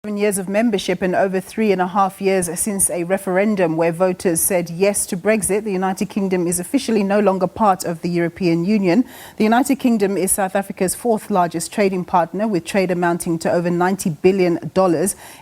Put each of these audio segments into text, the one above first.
Years of membership and over 3.5 years since a referendum where voters said yes to Brexit, the United Kingdom is officially no longer part of the European Union. The United Kingdom is South Africa's fourth largest trading partner, with trade amounting to over $90 billion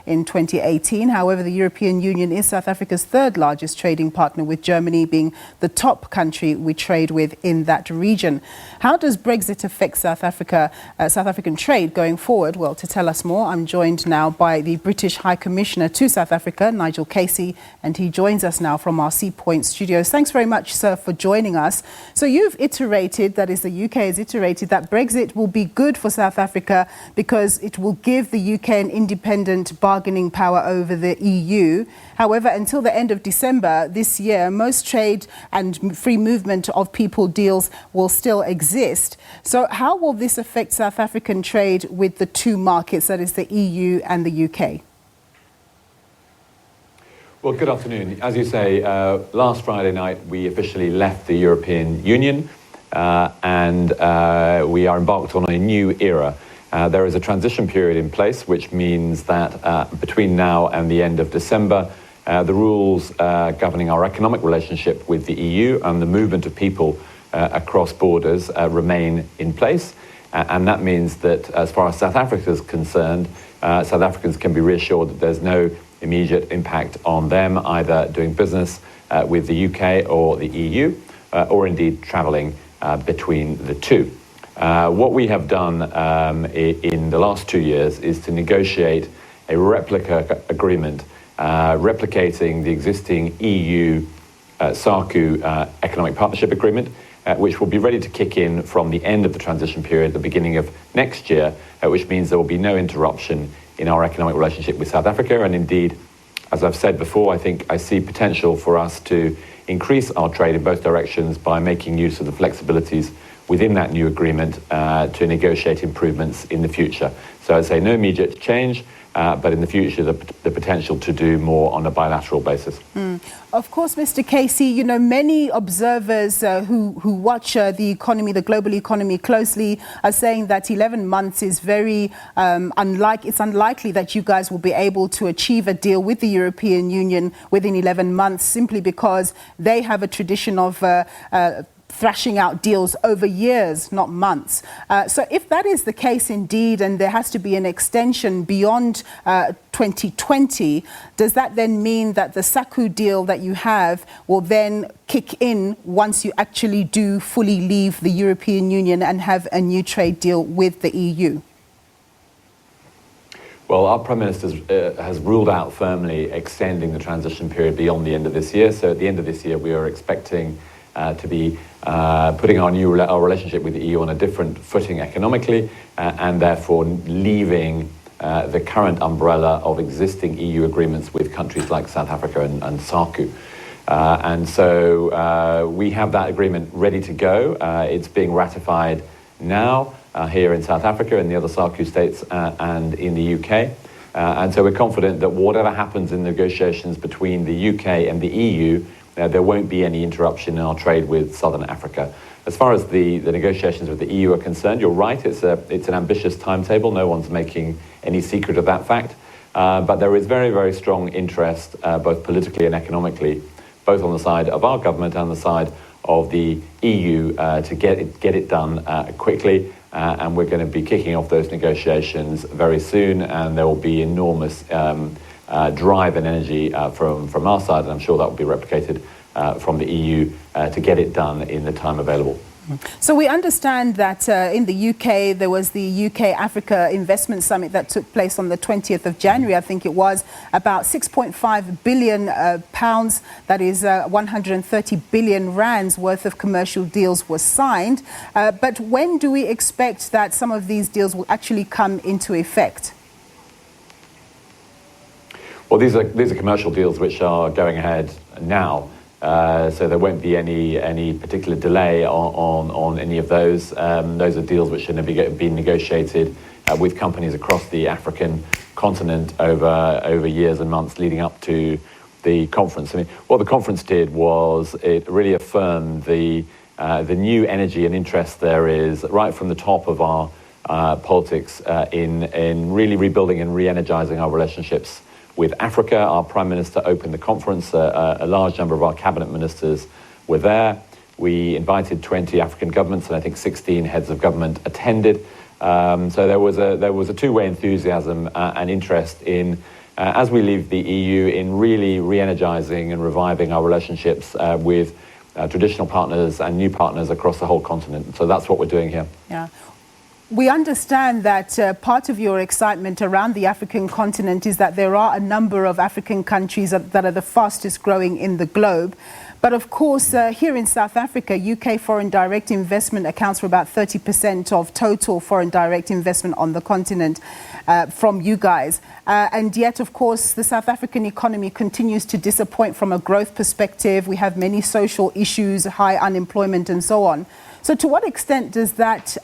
in 2018. However, the European Union is South Africa's third largest trading partner, with Germany being the top country we trade with in that region. How does Brexit affect South African trade going forward? Well, to tell us more, I'm joined now by the British High Commissioner to South Africa, Nigel Casey, and he joins us now from our Sea Point studios. Thanks very much, sir, for joining us. So you've iterated, that is the UK has iterated, that Brexit will be good for South Africa because it will give the UK an independent bargaining power over the EU. However, until the end of December this year, most trade and free movement of people deals will still exist. So how will this affect South African trade with the two markets, that is the EU and the UK? Well, good afternoon. As you say, last Friday night we officially left the European Union and we are embarked on a new era. There is a transition period in place, which means that between now and the end of December, the rules governing our economic relationship with the EU and the movement of people across borders remain in place. And that means that as far as South Africa is concerned, South Africans can be reassured that there's no immediate impact on them, either doing business with the UK or the EU, or indeed travelling between the two. What we have done in the last 2 years is to negotiate a replica agreement replicating the existing EU SACU Economic Partnership Agreement, which will be ready to kick in from the end of the transition period, the beginning of next year, which means there will be no interruption in our economic relationship with South Africa. And indeed, as I've said before, I see potential for us to increase our trade in both directions by making use of the flexibilities within that new agreement to negotiate improvements in the future. So I'd say no immediate change, but in the future, the potential to do more on a bilateral basis. Of course, Mr. Casey, you know, many observers who watch the economy, the global economy closely, are saying that 11 months is very it's unlikely that you guys will be able to achieve a deal with the European Union within 11 months, simply because they have a tradition of thrashing out deals over years, not months. So if that is the case indeed, and there has to be an extension beyond 2020, does that then mean that the SACU deal that you have will then kick in once you actually do fully leave the European Union and have a new trade deal with the EU? Well, our Prime Minister has ruled out firmly extending the transition period beyond the end of this year. So at the end of this year, we are expecting to be putting our relationship with the EU on a different footing economically, and therefore leaving the current umbrella of existing EU agreements with countries like South Africa and SACU. And so we have that agreement ready to go. It's being ratified now here in South Africa, in the other SACU states, and in the UK. And so we're confident that whatever happens in negotiations between the UK and the EU, there won't be any interruption in our trade with Southern Africa. As far as the negotiations with the EU are concerned, you're right, it's an ambitious timetable. No one's making any secret of that fact. But there is very, very strong interest, both politically and economically, both on the side of our government and the side of the EU, to get it done quickly. And we're going to be kicking off those negotiations very soon, and there will be enormous drive and energy from our side, and I'm sure that will be replicated from the EU to get it done in the time available. So we understand that in the UK, there was the UK-Africa Investment Summit that took place on the 20th of January, I think it was. About £6.5 billion, that is 130 billion rands worth of commercial deals were signed. But when do we expect that some of these deals will actually come into effect? Well, these are commercial deals which are going ahead now, so there won't be any particular delay on any of those. Those are deals which are being negotiated with companies across the African continent over years and months leading up to the conference. I mean, what the conference did was it really affirmed the new energy and interest there is right from the top of our politics in really rebuilding and re-energizing our relationships with Africa. Our Prime Minister opened the conference. A large number of our cabinet ministers were there. We invited 20 African governments, and I think 16 heads of government attended. So there was a two-way enthusiasm and interest in, as we leave the EU, in really re-energizing and reviving our relationships with traditional partners and new partners across the whole continent. So that's what we're doing here. Yeah. We understand that part of your excitement around the African continent is that there are a number of African countries that are the fastest growing in the globe. But of course, here in South Africa, UK foreign direct investment accounts for about 30% of total foreign direct investment on the continent from you guys. And yet, of course, the South African economy continues to disappoint from a growth perspective. We have many social issues, high unemployment and so on. So to what extent does that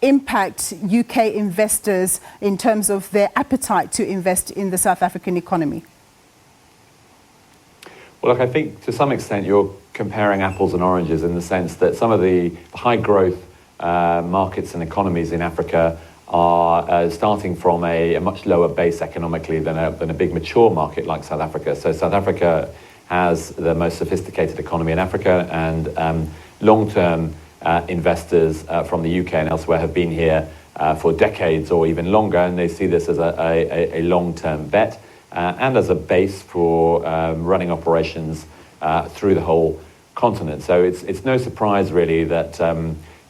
impact UK investors in terms of their appetite to invest in the South African economy? Well, look, I think to some extent you're comparing apples and oranges in the sense that some of the high growth markets and economies in Africa are starting from a much lower base economically than a big mature market like South Africa. So South Africa has the most sophisticated economy in Africa, and long-term investors from the UK and elsewhere have been here for decades or even longer, and they see this as a long-term bet. And as a base for running operations through the whole continent. So it's no surprise really that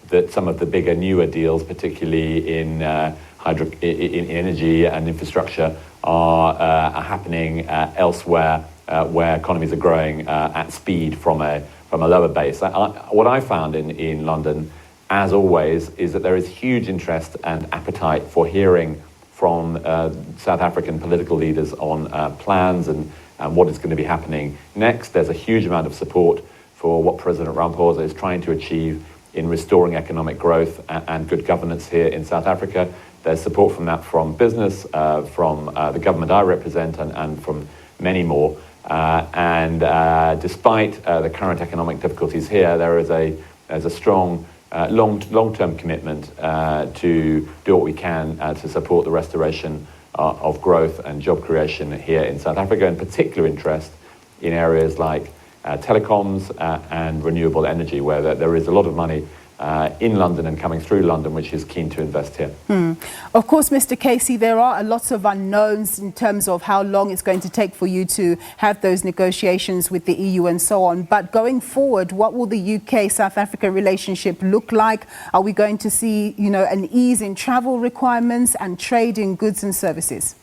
that some of the bigger, newer deals, particularly in in energy and infrastructure, are happening elsewhere where economies are growing at speed from a lower base. What I found in London, as always, is that there is huge interest and appetite for hearing from South African political leaders on plans and what is going to be happening next. There's a huge amount of support for what President Ramaphosa is trying to achieve in restoring economic growth and good governance here in South Africa. There's support from that from business, from the government I represent, and from many more. Despite the current economic difficulties here, there's a strong long-term commitment to do what we can to support the restoration of growth and job creation here in South Africa, and particular interest in areas like telecoms and renewable energy, where there is a lot of money in London and coming through London, which is keen to invest here. Of course, Mr. Casey, there are lots of unknowns in terms of how long it's going to take for you to have those negotiations with the EU and so on. But going forward, what will the UK-South Africa relationship look like? Are we going to see, an ease in travel requirements and trade in goods and services?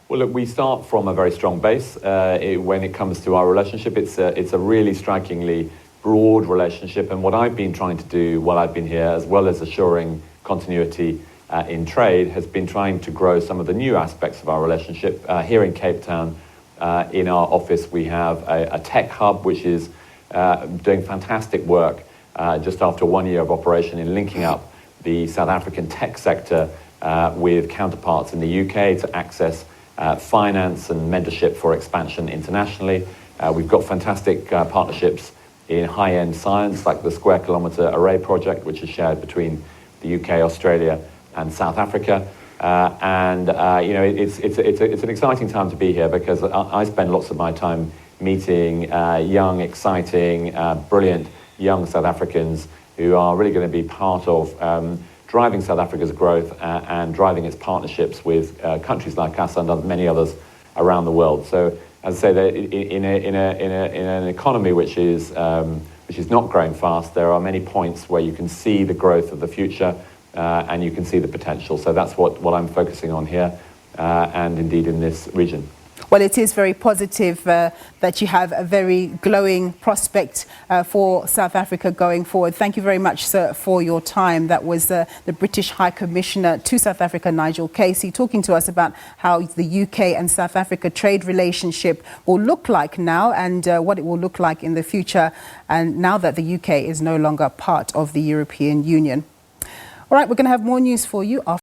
Well, look, we start from a very strong base when it comes to our relationship. It's a really strikingly broad relationship, and what I've been trying to do while I've been here, as well as assuring continuity in trade, has been trying to grow some of the new aspects of our relationship. Here in Cape Town, in our office, we have a tech hub which is doing fantastic work just after 1 year of operation in linking up the South African tech sector with counterparts in the UK to access finance and mentorship for expansion internationally. We've got fantastic partnerships in high-end science, like the Square Kilometre Array project, which is shared between the UK, Australia, and South Africa. It's an exciting time to be here, because I spend lots of my time meeting young, exciting, brilliant young South Africans who are really going to be part of driving South Africa's growth and driving its partnerships with countries like us and many others around the world. So, as I say, that in an economy which is not growing fast, there are many points where you can see the growth of the future and you can see the potential. So that's what I'm focusing on here and indeed in this region. Well, it is very positive that you have a very glowing prospect for South Africa going forward. Thank you very much, sir, for your time. That was the British High Commissioner to South Africa, Nigel Casey, talking to us about how the UK and South Africa trade relationship will look like now and what it will look like in the future, and now that the UK is no longer part of the European Union. All right, we're going to have more news for you after